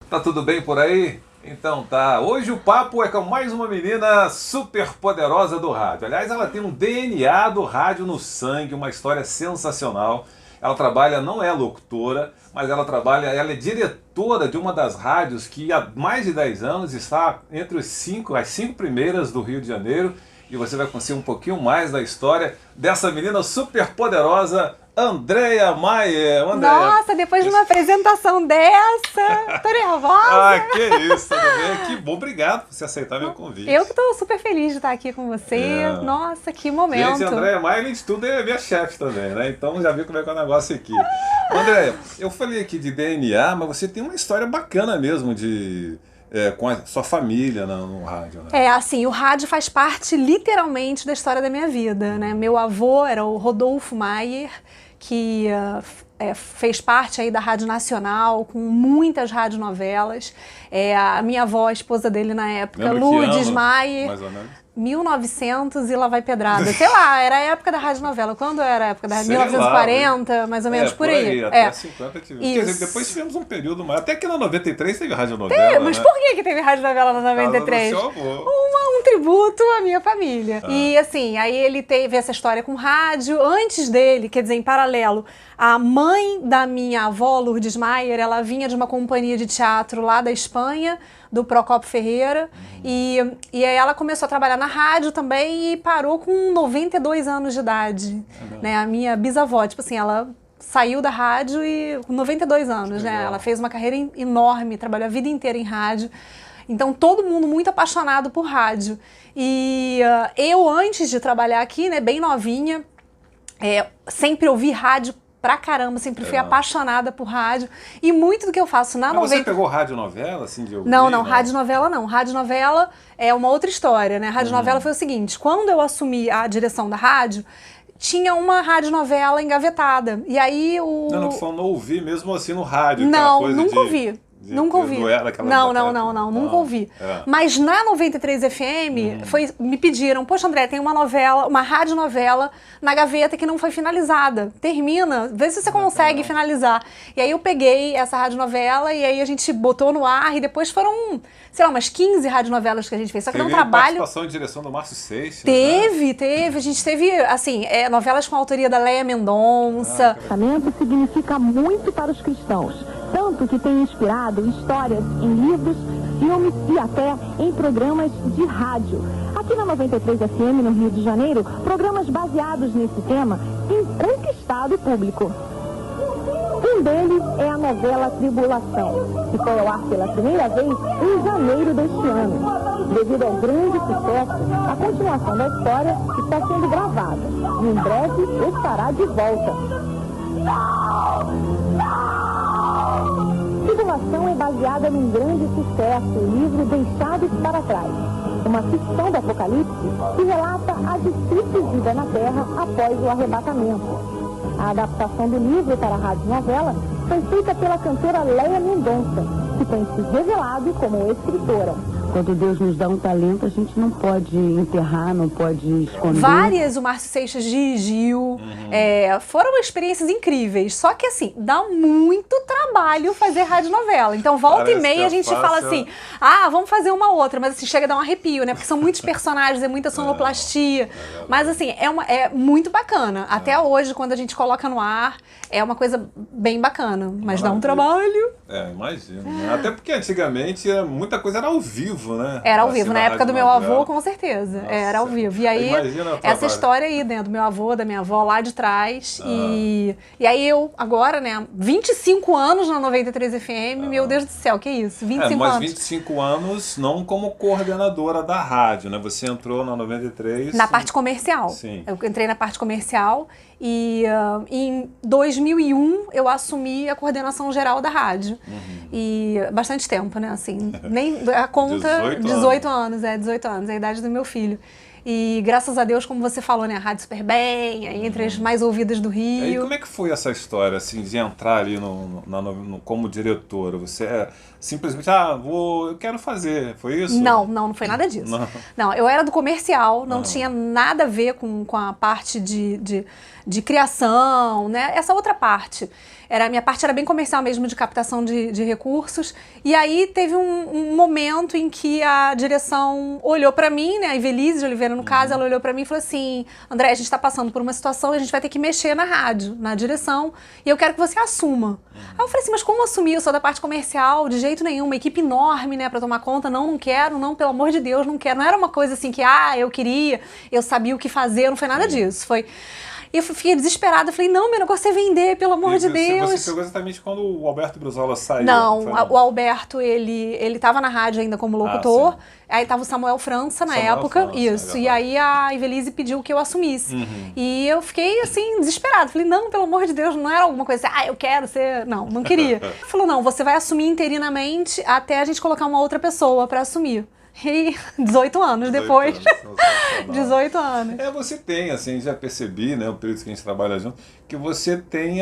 Tá tudo bem por aí? Então tá. Hoje o papo é com mais uma menina super poderosa do rádio. Aliás, ela tem um DNA do rádio no sangue, uma história sensacional. Ela trabalha, não é locutora, mas ela é diretora de uma das rádios que há mais de 10 anos está entre as cinco primeiras do Rio de Janeiro. E você vai conhecer um pouquinho mais da história dessa menina super poderosa, Andréia Maier. Nossa, depois de uma apresentação dessa, tô nervosa. Ah, que isso, tudo bem? Que bom, obrigado por você aceitar meu convite. Eu que tô super feliz de estar aqui com você. Nossa, que momento. Gente, Andréia Maier, além de tudo, é minha chefe também, né? Então já viu como é que é o negócio aqui. Andréia, eu falei aqui de DNA, mas você tem uma história bacana mesmo com a sua família no rádio, né? Assim, o rádio faz parte literalmente da história da minha vida, né? Meu avô era o Rodolfo Maier, que fez parte aí da Rádio Nacional, com muitas radionovelas. A minha avó, a esposa dele na época, Lourdes Maier, mais ou menos. 1900 e lá vai pedrada. Sei lá, era a época da radionovela. Quando era a época da 1940, mais ou menos por aí. Até 50 tive. Quer dizer, depois tivemos um período mais. Até que na 93 teve radionovela. Mas né? por que teve radionovela na 93? Um tributo à minha família. E assim, aí ele teve essa história com rádio. Antes dele, quer dizer, em paralelo, a mãe da minha avó, Lourdes Maier, ela vinha de uma companhia de teatro lá da Espanha, do Procopio Ferreira, e aí ela começou a trabalhar na rádio também e parou com 92 anos de idade, né? A minha bisavó, tipo assim, ela saiu da rádio e com 92 anos, né? Ela fez uma carreira enorme, trabalhou a vida inteira em rádio. Então, todo mundo muito apaixonado por rádio. E eu, antes de trabalhar aqui, né, bem novinha, sempre ouvi rádio pra caramba, sempre fui apaixonada por rádio. E muito do que eu faço na novela... Você pegou radionovela, assim, de ouvir? Não, radionovela não. Radionovela é uma outra história, né? Radionovela foi o seguinte, quando eu assumi a direção da rádio, tinha uma radionovela engavetada. E aí o... Não, não ouvi mesmo assim no rádio. Não, nunca ouvi. Nunca ouvi. Não, nunca ouvi. Mas na 93 FM me pediram, poxa, André, tem uma novela, uma radionovela na gaveta que não foi finalizada. Termina, vê se você consegue finalizar. E aí eu peguei essa radionovela e aí a gente botou no ar e depois foram, sei lá, umas 15 radionovelas que a gente fez. Só que não trabalho. Participação e direção do Márcio Seixas. Teve. A gente teve, assim, novelas com a autoria da Léia Mendonça. O casamento significa muito para os cristãos. Tanto que tem inspirado histórias em livros, filmes e até em programas de rádio. Aqui na 93 FM, no Rio de Janeiro, programas baseados nesse tema têm conquistado o público. Um deles é a novela Tribulação, que foi ao ar pela primeira vez em janeiro deste ano. Devido ao grande sucesso, a continuação da história está sendo gravada e em breve estará de volta. Tribulação é baseada num grande sucesso, o livro Deixados para Trás, uma ficção do Apocalipse que relata a difícil vida na Terra após o arrebatamento. A adaptação do livro para a radionovela foi feita pela cantora Léia Mendonça, que tem se revelado como escritora. Quando Deus nos dá um talento, a gente não pode enterrar, não pode esconder. Várias, o Márcio Seixas dirigiu, foram experiências incríveis. Só que, assim, dá muito trabalho fazer radionovela. Então, volta e meia, a gente fala assim, vamos fazer uma outra. Mas, assim, chega a dar um arrepio, né? Porque são muitos personagens, é muita sonoplastia. Mas, assim, é muito bacana. Até hoje, quando a gente coloca no ar, é uma coisa bem bacana. Mas dá um trabalho. Imagino. Até porque, antigamente, muita coisa era ao vivo. Né? Era ao vivo, na época do meu avô, com certeza. Nossa. Era ao vivo. E aí, essa história aí, né, do meu avô, da minha avó, lá de trás. E aí eu, agora, né, 25 anos na 93 FM, meu Deus do céu, que isso? 25 anos. Mas 25 anos não como coordenadora da rádio, né? Você entrou na 93... Na parte comercial. Sim. Eu entrei na parte comercial e em 2001 eu assumi a coordenação geral da rádio. E bastante tempo, né, assim, nem a conta... 18 anos, 18 anos, a idade do meu filho. E graças a Deus, como você falou, né, a rádio super bem, entre as mais ouvidas do Rio. E aí, como é que foi essa história, assim, de entrar ali como diretora? Você simplesmente, eu quero fazer, foi isso? Não foi nada disso. Não, eu era do comercial, não tinha nada a ver com a parte de criação, né? Essa outra parte. A minha parte era bem comercial mesmo, de captação de recursos. E aí teve um momento em que a direção olhou pra mim, né? A Ivelisse de Oliveira, no caso, ela olhou pra mim e falou assim: André, a gente tá passando por uma situação e a gente vai ter que mexer na rádio, na direção, e eu quero que você assuma. Aí eu falei assim, mas como assumir? Eu sou da parte comercial, de jeito nenhum, uma equipe enorme, né, pra tomar conta. Não quero, pelo amor de Deus, não quero. Não era uma coisa assim que, eu queria, eu sabia o que fazer, não foi nada disso. E eu fiquei desesperada, falei, não, meu negócio é vender, pelo amor de Deus. Você pegou exatamente quando o Alberto Brizola saiu? Não, o Alberto, ele tava na rádio ainda como locutor, aí tava o Samuel França na época, isso, e aí a Ivelisse pediu que eu assumisse. E eu fiquei, assim, desesperada, falei, não, pelo amor de Deus, não era alguma coisa assim, eu quero ser, não queria. Ele falou, não, você vai assumir interinamente até a gente colocar uma outra pessoa pra assumir. E 18 anos depois. 18 anos. Você tem, assim, já percebi, né, o período que a gente trabalha junto, que você tem,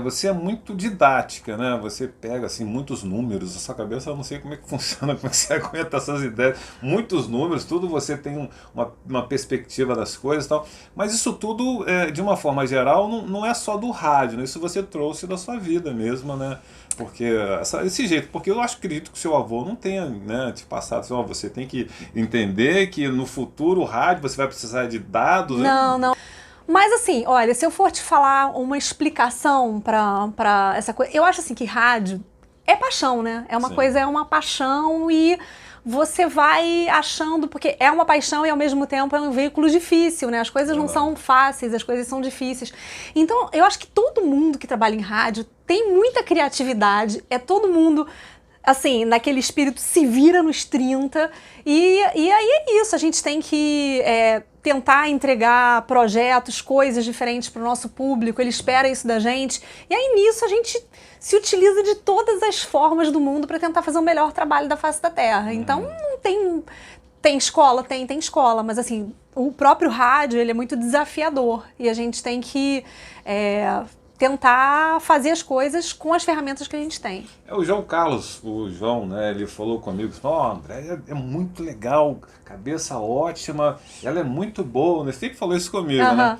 você é muito didática, né? Você pega, assim, muitos números, a sua cabeça, eu não sei como é que funciona, como é que você aguenta essas ideias, muitos números, tudo você tem uma perspectiva das coisas e tal, mas isso tudo, de uma forma geral, não é só do rádio, né? Isso você trouxe da sua vida mesmo, né? Porque esse jeito, porque eu acredito que o seu avô não tenha, né, te passado assim, você tem que entender que no futuro o rádio você vai precisar de dados. Não. Mas assim, olha, se eu for te falar uma explicação pra essa coisa, eu acho assim que rádio é paixão, né? É uma coisa, é uma paixão e você vai achando, porque é uma paixão e ao mesmo tempo é um veículo difícil, né? As coisas não são fáceis, as coisas são difíceis. Então, eu acho que todo mundo que trabalha em rádio tem muita criatividade, é todo mundo, assim, naquele espírito se vira nos 30, e aí é isso, a gente tem que tentar entregar projetos, coisas diferentes para o nosso público, ele espera isso da gente, e aí nisso a gente se utiliza de todas as formas do mundo para tentar fazer o melhor trabalho da face da Terra. Então, não tem escola, tem escola, mas assim, o próprio rádio, ele é muito desafiador, e a gente tem que tentar fazer as coisas com as ferramentas que a gente tem. O João Carlos, né, ele falou comigo, André, é muito legal, cabeça ótima, ela é muito boa, ele sempre falou isso comigo, né?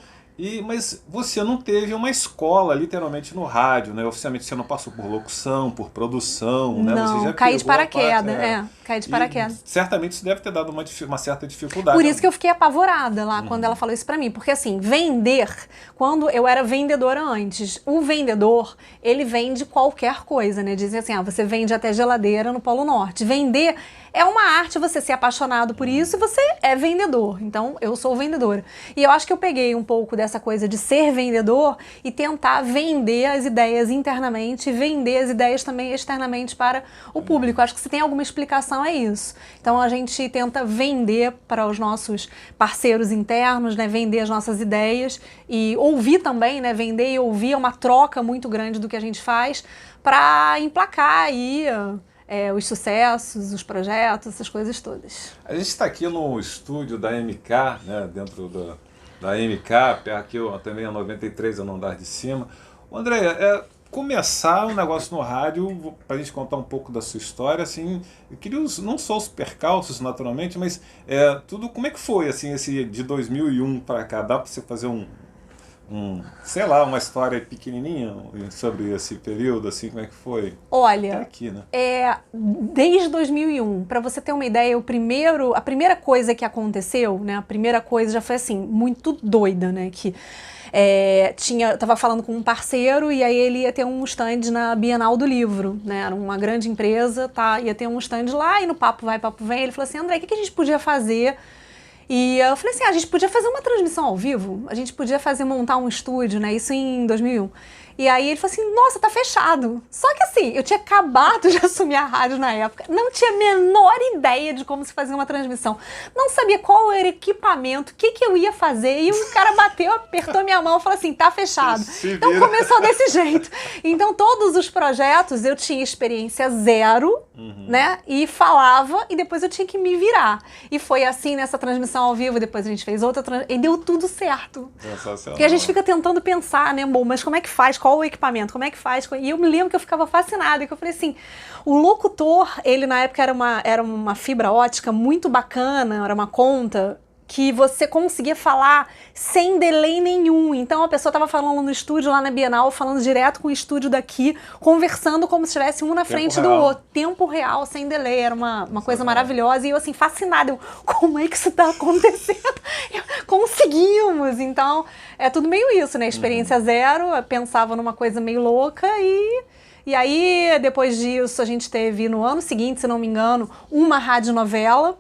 Mas você não teve uma escola, literalmente, no rádio, né? Oficialmente você não passou por locução, por produção, né? Não, você já caí de paraquedas, caí de paraquedas. Certamente isso deve ter dado uma certa dificuldade. Por isso que eu fiquei apavorada lá quando ela falou isso pra mim. Porque assim, vender, quando eu era vendedora antes, o vendedor, ele vende qualquer coisa, né? Dizem assim, você vende até geladeira no Polo Norte. Vender é uma arte, você ser apaixonado por isso e você é vendedor. Então, eu sou vendedora. E eu acho que eu peguei um pouco dessa coisa de ser vendedor e tentar vender as ideias internamente e vender as ideias também externamente para o público. Acho que se tem alguma explicação é isso. Então, a gente tenta vender para os nossos parceiros internos, né? Vender as nossas ideias e ouvir também, né? Vender e ouvir é uma troca muito grande do que a gente faz para emplacar aí os sucessos, os projetos, essas coisas todas. A gente está aqui no estúdio da MK, né, dentro da MK, aqui também a 93, no andar de cima. André, começar um negócio no rádio, para a gente contar um pouco da sua história, assim, eu queria não só os percalços, naturalmente, mas tudo, como é que foi, assim, esse de 2001 para cá? Dá para você fazer sei lá, uma história pequenininha sobre esse período, assim, como é que foi? Olha, até aqui, né? Desde 2001, para você ter uma ideia, a primeira coisa que aconteceu, né, a primeira coisa já foi assim, muito doida, né, que eu tava falando com um parceiro e aí ele ia ter um stand na Bienal do Livro, né, era uma grande empresa, ia ter um stand lá e no papo vai, papo vem, ele falou assim, André, o que a gente podia fazer? E eu falei assim, a gente podia fazer uma transmissão ao vivo, a gente podia montar um estúdio, né, isso em 2001. E aí ele falou assim, nossa, tá fechado. Só que assim, eu tinha acabado de assumir a rádio na época, não tinha a menor ideia de como se fazia uma transmissão. Não sabia qual era o equipamento, o que eu ia fazer. E o cara bateu, apertou minha mão e falou assim, tá fechado. Então começou desse jeito. Então todos os projetos eu tinha experiência zero, né? E falava e depois eu tinha que me virar. E foi assim nessa transmissão ao vivo, depois a gente fez outra e deu tudo certo. Sensacional. Porque a gente fica tentando pensar, né, bom, mas como é que faz? Qual o equipamento? Como é que faz? E eu me lembro que eu ficava fascinada, que eu falei assim, o locutor, ele na época era uma fibra ótica muito bacana, era uma conta que você conseguia falar sem delay nenhum. Então a pessoa estava falando no estúdio lá na Bienal, falando direto com o estúdio daqui, conversando como se estivesse um na frente do outro. Tempo real, sem delay. Era uma coisa maravilhosa. E eu assim, fascinada. Como é que isso está acontecendo? Conseguimos! Então, é tudo meio isso, né? Experiência zero, eu pensava numa coisa meio louca e aí, depois disso, a gente teve no ano seguinte, se não me engano, uma radionovela,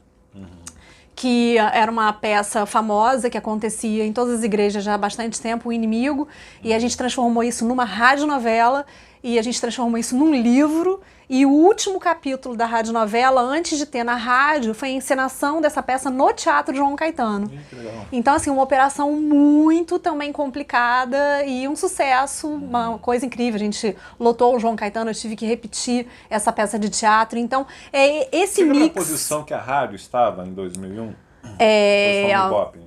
que era uma peça famosa que acontecia em todas as igrejas já há bastante tempo, O Inimigo, e a gente transformou isso numa radionovela, e a gente transformou isso num livro, e o último capítulo da radionovela, antes de ter na rádio, foi a encenação dessa peça no Teatro João Caetano. Que legal. Então, assim, uma operação muito também complicada e um sucesso, uma coisa incrível. A gente lotou o João Caetano, eu tive que repetir essa peça de teatro. Então, esse Você lembra mix... a posição que a rádio estava em 2001? É... Posição do Ibope.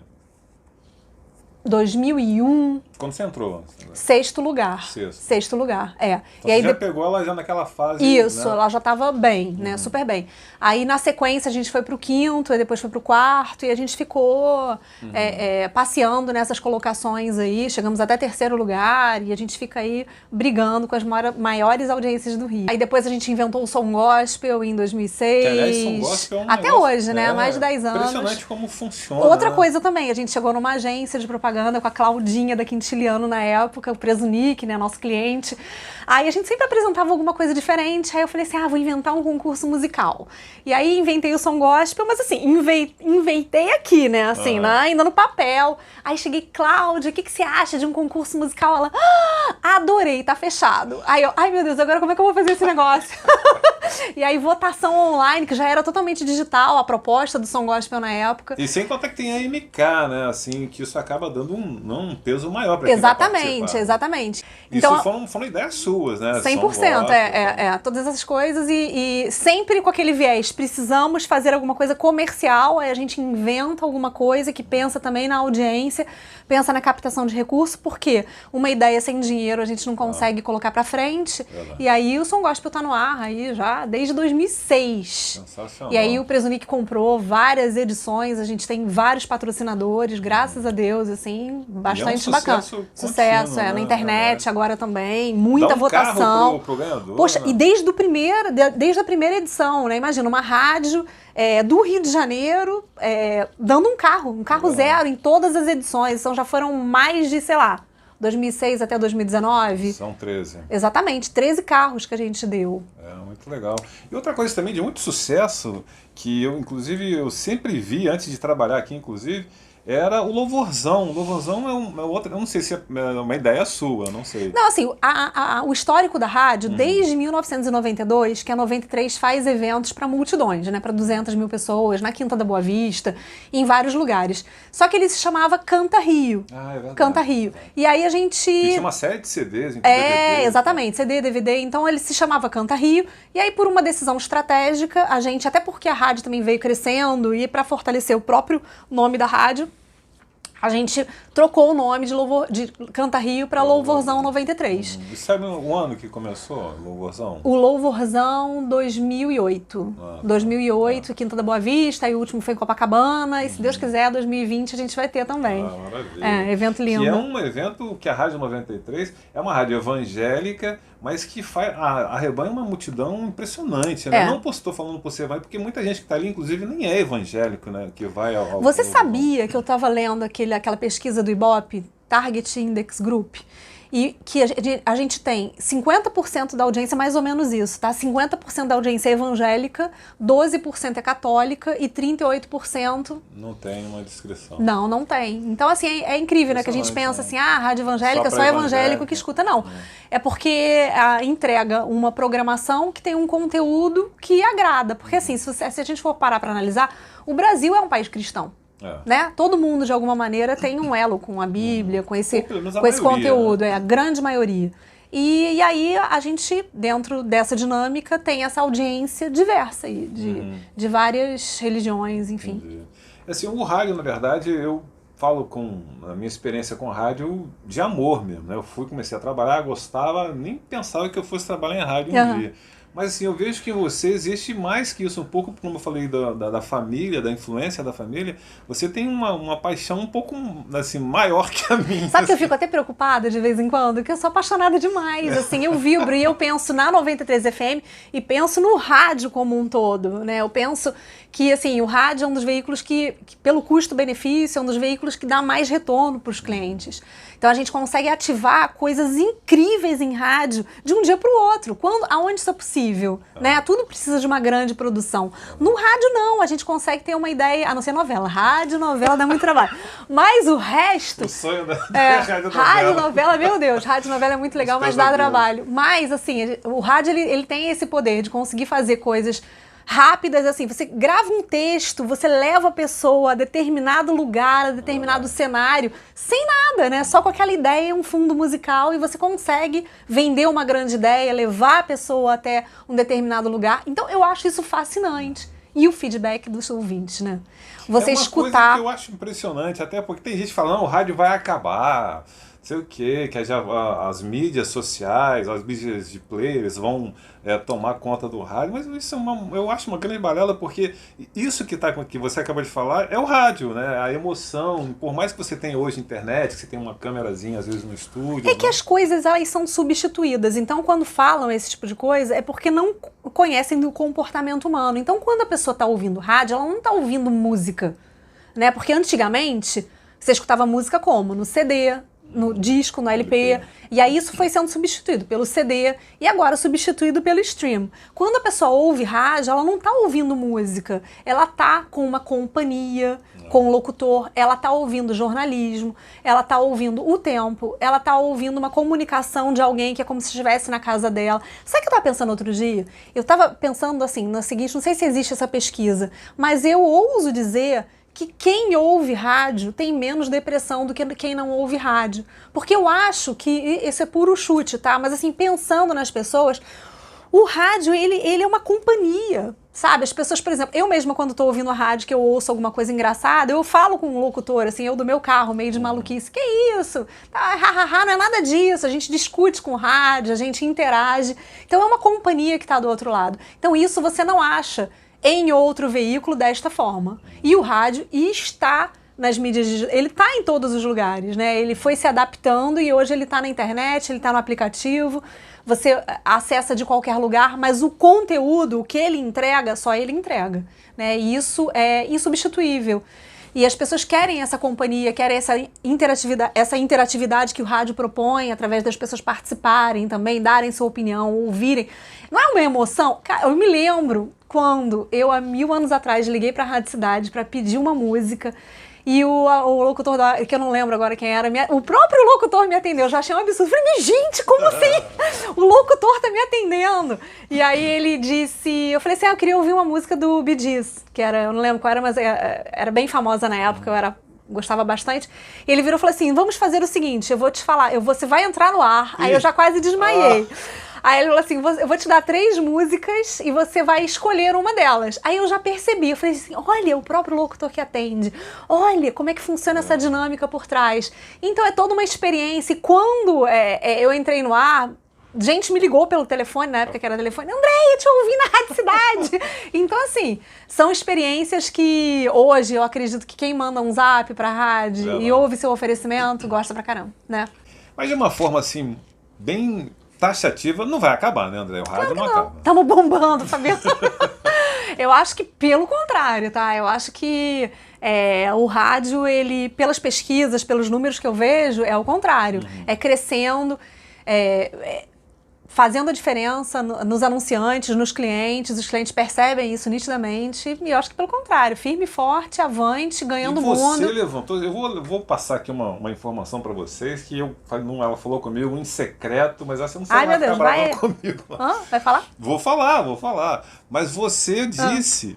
2001... Quando você entrou? Sexto lugar. Sexto lugar, Então e aí você já pegou ela já naquela fase... Isso, né? ela já estava bem, né? Super bem. Aí, na sequência, a gente foi pro quinto, aí depois foi pro quarto, e a gente ficou passeando nessas colocações aí. Chegamos até terceiro lugar, e a gente fica aí brigando com as maiores audiências do Rio. Aí depois a gente inventou o som gospel em 2006. Que, aliás, som gospel é um até negócio, hoje, né? Há mais de 10 anos. Impressionante como funciona. Outra né? coisa também, a gente chegou numa agência de propaganda com a Claudinha da Quintiliano na época, o Preso Nick, né, nosso cliente. Aí a gente sempre apresentava alguma coisa diferente, aí eu falei assim, vou inventar um concurso musical. E aí inventei o som gospel, mas assim, inventei aqui, né, assim, né, ainda no papel. Aí cheguei, Cláudia, o que você acha de um concurso musical? Ela, adorei, tá fechado. Aí eu, ai meu Deus, agora como é que eu vou fazer esse negócio? E aí votação online, que já era totalmente digital, a proposta do som gospel na época. E sem contar que tem a MK, né, assim, que isso acaba dando um peso maior para quem Exatamente. Isso Então, foram ideias suas, né? 100%, todas essas coisas e sempre com aquele viés, precisamos fazer alguma coisa comercial, aí a gente inventa alguma coisa que pensa também na audiência, pensa na captação de recursos, porque uma ideia sem dinheiro a gente não consegue colocar pra frente, e aí o Som Gospel tá no ar aí já desde 2006. Sensacional. E aí o Preso Nick comprou várias edições, a gente tem vários patrocinadores, graças a Deus, assim, bastante bacana. Sucesso, né? na internet agora também, muita Dá um votação. Carro pro ganhador, Poxa, né? e desde a primeira edição, né? Imagina, uma rádio do Rio de Janeiro dando um carro zero em todas as edições. Então já foram mais de, 2006 até 2019. São 13. Exatamente, 13 carros que a gente deu. Muito legal. E outra coisa também de muito sucesso, que eu sempre vi antes de trabalhar aqui, inclusive, era o louvorzão. O louvorzão é outra, eu não sei se é uma ideia sua, não sei. Não, assim, o histórico da rádio, desde 1992, que a 93 faz eventos para multidões, né, para 200 mil pessoas, na Quinta da Boa Vista, em vários lugares. Só que ele se chamava Canta Rio. É verdade. Canta Rio. E aí a gente... E tinha uma série de CDs, DVD. Exatamente, CD, DVD, então ele se chamava Canta Rio, e aí por uma decisão estratégica, a gente, até porque a rádio também veio crescendo, e para fortalecer o próprio nome da rádio, a gente trocou o nome de Canta Rio para Louvorzão 93. E sabe o ano que começou o Louvorzão? O Louvorzão 2008. 2008, Quinta da Boa Vista, e o último foi em Copacabana, e se Deus quiser, 2020 a gente vai ter também. Maravilha. Evento lindo. Que é um evento que a Rádio 93 é uma rádio evangélica, mas que arrebanha uma multidão impressionante, né? Não estou falando por você vai, porque muita gente que está ali, inclusive, nem é evangélico, né? Que vai ao Você sabia que eu estava lendo aquela pesquisa do Ibope? Target Index Group, e que a gente tem 50% da audiência, mais ou menos isso, tá? 50% da audiência é evangélica, 12% é católica e 38%... Não tem uma descrição. Não tem. Então, assim, é incrível, né? Que a gente pensa assim, rádio evangélica, só evangélico que escuta. Não. É porque entrega uma programação que tem um conteúdo que agrada. Porque, assim, se a gente for parar para analisar, o Brasil é um país cristão. Né? Todo mundo, de alguma maneira, tem um elo com a Bíblia, com esse conteúdo, né? A grande maioria. E aí a gente, dentro dessa dinâmica, tem essa audiência diversa de várias religiões, enfim. Entendi. Assim, o rádio, na verdade, eu falo com a minha experiência com rádio de amor mesmo, né? Eu comecei a trabalhar, gostava, nem pensava que eu fosse trabalhar em rádio um dia. Mas assim, eu vejo que em você existe mais que isso, um pouco, como eu falei, da família, da influência da família. Você tem uma paixão um pouco assim, maior que a minha. Sabe que eu fico até preocupada de vez em quando? Porque eu sou apaixonada demais. Assim, eu vibro e eu penso na 93 FM e penso no rádio como um todo, né? Eu penso que assim, o rádio é um dos veículos que pelo custo-benefício, é um dos veículos que dá mais retorno para os clientes. Então a gente consegue ativar coisas incríveis em rádio de um dia para o outro, aonde isso é possível, né? Tudo precisa de uma grande produção. No rádio não, a gente consegue ter uma ideia, a não ser novela. Rádio, novela dá muito trabalho. Mas o resto... O sonho da rádio, novela, meu Deus, rádio, novela é muito legal, mas dá trabalho. Mas assim, o rádio ele tem esse poder de conseguir fazer coisas rápidas, assim, você grava um texto, você leva a pessoa a determinado lugar, a determinado cenário, sem nada, né? Só com aquela ideia, um fundo musical, e você consegue vender uma grande ideia, levar a pessoa até um determinado lugar. Então, eu acho isso fascinante. E o feedback dos ouvintes, né? Você escutar... É uma coisa que eu acho impressionante, até porque tem gente falando, o rádio vai acabar, sei o quê, que as mídias sociais, as mídias de players vão tomar conta do rádio, mas isso eu acho uma grande balela, porque isso que você acabou de falar é o rádio, né? A emoção, por mais que você tenha hoje internet, que você tem uma câmerazinha às vezes no estúdio... É que as coisas, elas são substituídas, então quando falam esse tipo de coisa é porque não conhecem do comportamento humano. Então quando a pessoa está ouvindo rádio, ela não está ouvindo música, né? Porque antigamente você escutava música como? No CD, no disco, no LP, e aí isso foi sendo substituído pelo CD e agora substituído pelo stream. Quando a pessoa ouve rádio, ela não está ouvindo música, ela está com uma companhia, com um locutor, ela está ouvindo jornalismo, ela está ouvindo o tempo, ela está ouvindo uma comunicação de alguém que é como se estivesse na casa dela. Sabe o que eu estava pensando outro dia? Eu estava pensando assim, no seguinte, não sei se existe essa pesquisa, mas eu ouso dizer que quem ouve rádio tem menos depressão do que quem não ouve rádio. Porque eu acho que, esse é puro chute, tá? Mas assim, pensando nas pessoas, o rádio, ele é uma companhia, sabe? As pessoas, por exemplo, eu mesma quando tô ouvindo a rádio, que eu ouço alguma coisa engraçada, eu falo com um locutor, assim, eu do meu carro, meio de maluquice, que isso? Não é nada disso, a gente discute com rádio, a gente interage. Então é uma companhia que tá do outro lado. Então isso você não acha em outro veículo desta forma. E o rádio está nas mídias digitais, ele está em todos os lugares, né? Ele foi se adaptando e hoje ele está na internet, ele está no aplicativo, você acessa de qualquer lugar, mas o conteúdo, o que ele entrega, só ele entrega, né? E isso é insubstituível. E as pessoas querem essa companhia, querem essa interatividade que o rádio propõe, através das pessoas participarem também, darem sua opinião, ouvirem. Não é uma emoção? Cara, eu me lembro quando eu, há 1000 anos atrás, liguei para a Rádio Cidade para pedir uma música e o locutor, que eu não lembro agora quem era, o próprio locutor me atendeu. Eu já achei um absurdo. Falei, mas gente, como assim? O locutor tá me atendendo. E aí ele disse, eu falei assim, eu queria ouvir uma música do Bee Gees, que era, eu não lembro qual era, mas era bem famosa na época, gostava bastante. E ele virou e falou assim, vamos fazer o seguinte, eu vou te falar, você vai entrar no ar. Aí eu já quase desmaiei. Aí ele falou assim, eu vou te dar 3 músicas e você vai escolher uma delas. Aí eu já percebi, eu falei assim, olha, o próprio locutor que atende, olha como é que funciona essa dinâmica por trás. Então é toda uma experiência, e quando eu entrei no ar, gente me ligou pelo telefone, na época que era telefone, Andréia, te ouvi na Rádio Cidade. Então assim, são experiências que hoje eu acredito que quem manda um zap pra rádio e ouve seu oferecimento, gosta pra caramba, né? Mas de uma forma assim, bem taxativa, não vai acabar, né, André? O rádio não acaba. Estamos bombando, Fabiano. Eu acho que pelo contrário, tá? Eu acho que o rádio, ele, pelas pesquisas, pelos números que eu vejo, é o contrário. É crescendo, fazendo a diferença nos anunciantes, nos clientes, os clientes percebem isso nitidamente, e eu acho que pelo contrário, firme e forte, avante, ganhando o mundo. E você levantou, eu vou passar aqui uma informação para vocês, que ela falou comigo em secreto, mas você não sabe. Ai, meu Deus, vai comigo. Vai falar? Vou falar. Mas você disse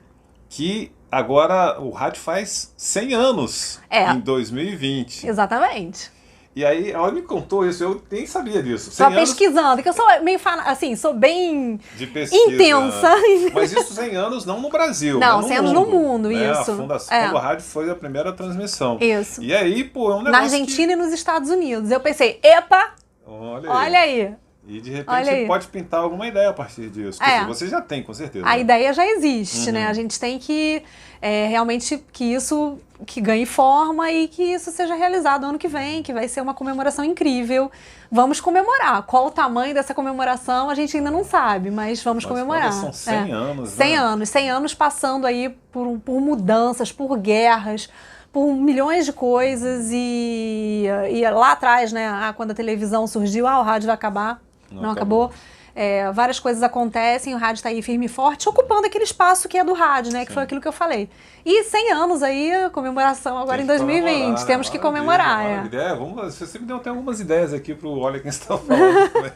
que agora o rádio faz 100 anos em 2020. Exatamente. E aí ela me contou isso, eu nem sabia disso. Só pesquisando, que eu sou meio assim, sou bem de pesquisa, intensa. Mas isso 100 anos não no Brasil, não, no 100 anos no mundo, né? isso. A fundação do rádio foi a primeira transmissão. Isso. E aí, pô, é um negócio na Argentina e nos Estados Unidos. Eu pensei, epa, olha aí. E de repente pode pintar alguma ideia a partir disso. Você já tem, com certeza. A ideia já existe, né? A gente tem que realmente que isso ganhe forma e que isso seja realizado ano que vem, que vai ser uma comemoração incrível. Vamos comemorar. Qual o tamanho dessa comemoração a gente ainda não sabe, mas vamos comemorar. São 100 anos, 100 anos. 100 anos passando aí por mudanças, por guerras, por milhões de coisas e lá atrás, né? Quando a televisão surgiu, o rádio vai acabar. Não acabou. Várias coisas acontecem, o rádio está aí firme e forte, ocupando aquele espaço que é do rádio, né? Que foi aquilo que eu falei. E 100 anos aí, comemoração agora em 2020. Temos que comemorar. Você me deu até algumas ideias aqui para o Olha Quem Está Falando também.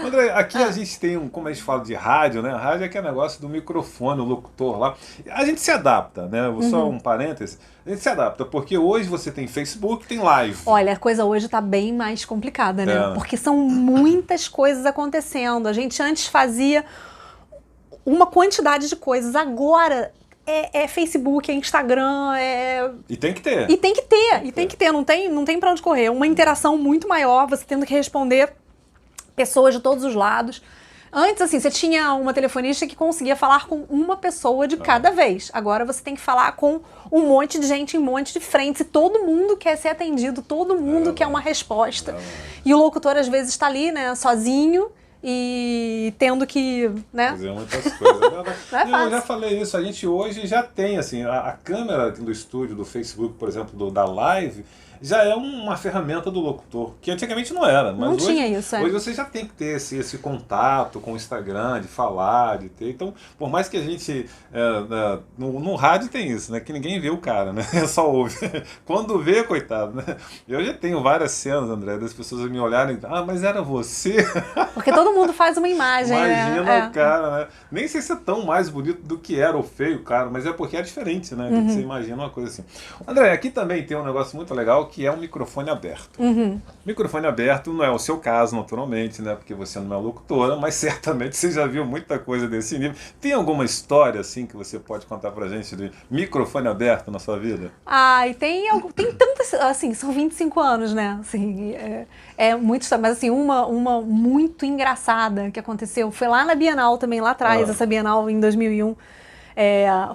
André, aqui a gente tem como a gente fala de rádio, né? Rádio é aquele negócio do microfone, o locutor lá. A gente se adapta, né? Só um parêntese. A gente se adapta, porque hoje você tem Facebook, tem live. Olha, a coisa hoje está bem mais complicada, né? Porque são muitas coisas acontecendo. A gente antes fazia uma quantidade de coisas. Agora é Facebook, é Instagram, E tem que ter. E tem que ter. Não tem pra onde correr. Uma interação muito maior, você tendo que responder pessoas de todos os lados. Antes, assim, você tinha uma telefonista que conseguia falar com uma pessoa de cada vez. Agora você tem que falar com um monte de gente em um monte de frentes. E todo mundo quer ser atendido, todo mundo quer uma resposta. E o locutor, às vezes, está ali, né, sozinho e tendo que, né? Fazer muitas coisas. Eu já falei isso, a gente hoje já tem, assim, a câmera do estúdio, do Facebook, por exemplo, da live, já é uma ferramenta do locutor, que antigamente não era. Mas não hoje, tinha isso, Hoje você já tem que ter esse contato com o Instagram, de falar, de ter. Então, por mais que a gente... no rádio tem isso, né? Que ninguém vê o cara, né? Só ouve. Quando vê, coitado, né? Eu já tenho várias cenas, André, das pessoas me olharem e mas era você? Porque todo mundo faz uma imagem, Imagina o cara, né? Nem sei se é tão mais bonito do que era ou feio o cara, mas é porque é diferente, né? Você imagina uma coisa assim. André, aqui também tem um negócio muito legal, que é um microfone aberto. Microfone aberto não é o seu caso, naturalmente, né? Porque você não é locutora, mas certamente você já viu muita coisa desse nível. Tem alguma história, assim, que você pode contar pra gente de microfone aberto na sua vida? E tem tantas, assim, são 25 anos, né? Assim, muito, mas assim, uma muito engraçada que aconteceu, foi lá na Bienal também, lá atrás, essa Bienal em 2001.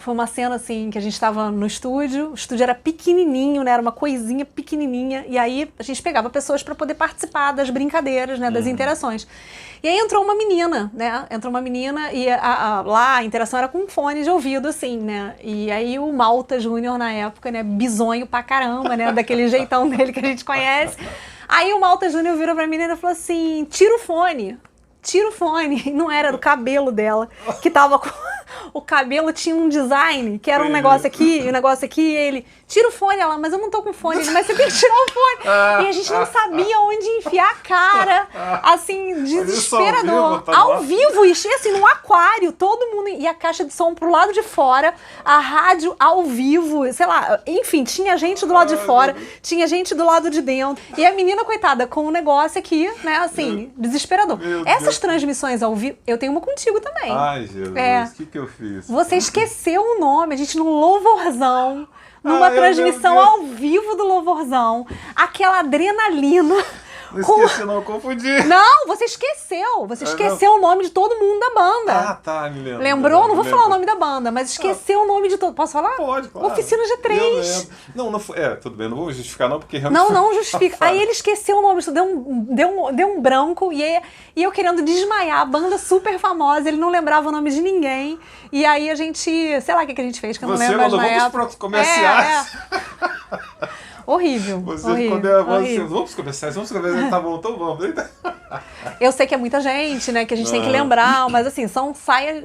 Foi uma cena assim que a gente estava no estúdio, o estúdio era pequenininho, né? Era uma coisinha pequenininha, e aí a gente pegava pessoas para poder participar das brincadeiras, né? Das interações. E aí entrou uma menina, né? E lá a interação era com um fone de ouvido, assim, né? E aí o Malta Júnior na época, né? Bizonho pra caramba, né? Daquele jeitão dele que a gente conhece. Aí o Malta Júnior virou pra menina e falou assim: tira o fone. E não era do cabelo dela, que tava com... O cabelo tinha um design, que era um negócio aqui, e um negócio aqui, e ele, tira o fone, ela, mas eu não tô com fone, mas você tem que tirar o fone. E a gente não sabia onde enfiar a cara, assim, desesperador. Ao vivo, e assim, num aquário, todo mundo, e a caixa de som pro lado de fora, a rádio ao vivo, sei lá, enfim, tinha gente do lado de fora, tinha gente do lado de dentro, e a menina, coitada, com um negócio aqui, né, assim, desesperador. Essas transmissões ao vivo, eu tenho uma contigo também. Ai, Jesus, o que eu fiz? Você esqueceu o nome, a gente num louvorzão, numa transmissão ao vivo do louvorzão, aquela adrenalina, Não esqueci, não, confundi. Não, você esqueceu. Você esqueceu o nome de todo mundo da banda. Ah, tá, me lembro. Lembrou? Não vou falar o nome da banda, mas esqueceu o nome de todo. Posso falar? Pode, claro. Oficina G3. Não foi. Tudo bem, não vou justificar, não, porque realmente. Não justifica. Aí ele esqueceu o nome, isso deu um branco e eu querendo desmaiar. A banda super famosa, ele não lembrava o nome de ninguém. E aí a gente, sei lá o que a gente fez, que eu não lembro mais na época. Vamos para comerciais. Horrível. Você horrível, ficou nervoso. horrível. Vamos comerciais, tá bom, então vamos. Eu sei que é muita gente, né, que a gente tem que lembrar, mas assim, são saia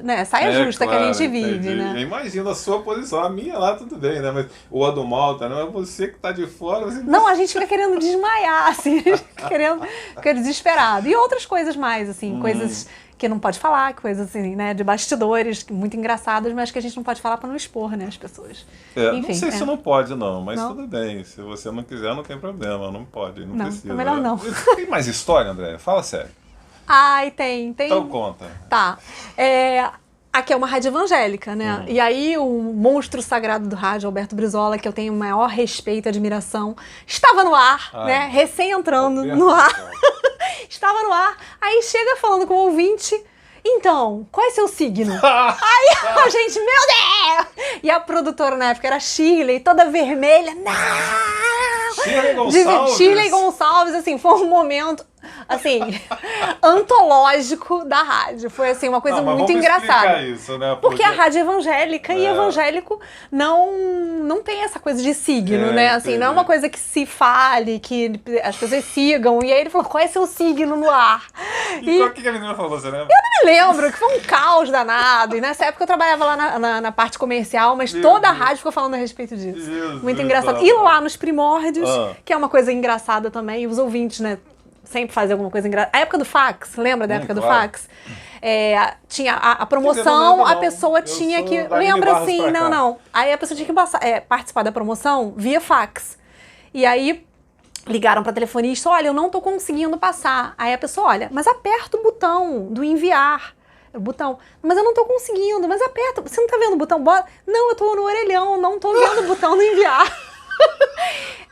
justa claro, que a gente vive, entendi. né? Eu imagino a sua posição, a minha lá tudo bem, né? Mas o do Malta, não é você que tá de fora. Você... Não, a gente fica querendo desmaiar, assim, fica desesperado. E outras coisas mais, assim, coisas que não pode falar, coisas assim, né, de bastidores, muito engraçadas, mas que a gente não pode falar para não expor, né, as pessoas. Enfim, não sei se não pode, não, mas tudo bem. Se você não quiser, não tem problema, não pode, não precisa. Melhor não. Tem mais história, André? Fala sério. Ai, tem. Então conta. Tá. Aqui é uma rádio evangélica, né? E aí o monstro sagrado do rádio, Alberto Brizola, que eu tenho o maior respeito e admiração, estava no ar, né? Recém entrando Alberto no ar. Estava no ar. Aí chega falando com o ouvinte. Então, qual é seu signo? Aí a gente, meu Deus! E a produtora na época era Shirley, toda vermelha. Não! Shirley Gonçalves, assim, foi um momento, assim, antológico da rádio. Foi, assim, uma coisa muito engraçada. Isso, né? Porque a rádio é evangélica e evangélico não tem essa coisa de signo, né? Assim, não é uma coisa que se fale, que as pessoas sigam. E aí ele falou, qual é seu signo no ar? E o que a menina falou, você lembra? Eu não me lembro, que foi um caos danado. E nessa época eu trabalhava lá na parte comercial, mas toda a rádio ficou falando a respeito disso. Muito engraçado. E lá nos primórdios, que é uma coisa engraçada também, os ouvintes, né, sempre fazem alguma coisa engraçada. A época do fax, lembra da época do fax? Tinha a promoção, lembro, a pessoa tinha que... Lembra assim, não. Aí a pessoa tinha que participar da promoção via fax. E aí ligaram pra telefonista, olha, eu não tô conseguindo passar. Aí a pessoa, olha, mas aperta o botão do enviar. O botão, mas eu não tô conseguindo, mas aperta, você não tá vendo o botão? Bota. Não, eu tô no orelhão, não tô vendo o botão do enviar.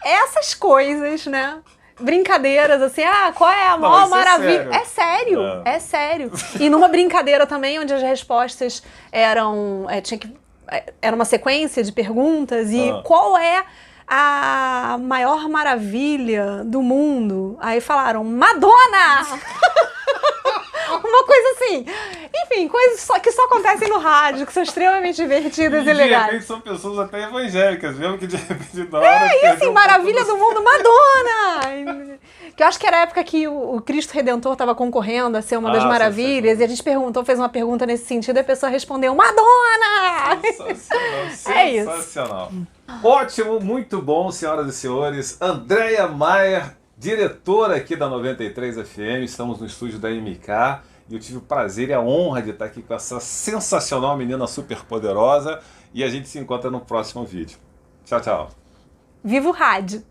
Essas coisas, né? Brincadeiras, assim, qual é a maior maravilha? É sério. E numa brincadeira também, onde as respostas eram, era uma sequência de perguntas, e qual é a maior maravilha do mundo? Aí falaram, Madonna! Uma coisa assim. Enfim, coisas que só acontecem no rádio, que são extremamente divertidas e legais. De repente são pessoas até evangélicas, mesmo que de repente na hora... E assim, maravilha do mundo, Madonna! Que eu acho que era a época que o Cristo Redentor estava concorrendo a ser uma das maravilhas, e a gente fez uma pergunta nesse sentido, e a pessoa respondeu, Madonna! Sensacional. Ótimo, muito bom, senhoras e senhores. Andréia Maier, diretora aqui da 93 FM, estamos no estúdio da MK e eu tive o prazer e a honra de estar aqui com essa sensacional menina super poderosa e a gente se encontra no próximo vídeo. Tchau, tchau. Viva o rádio!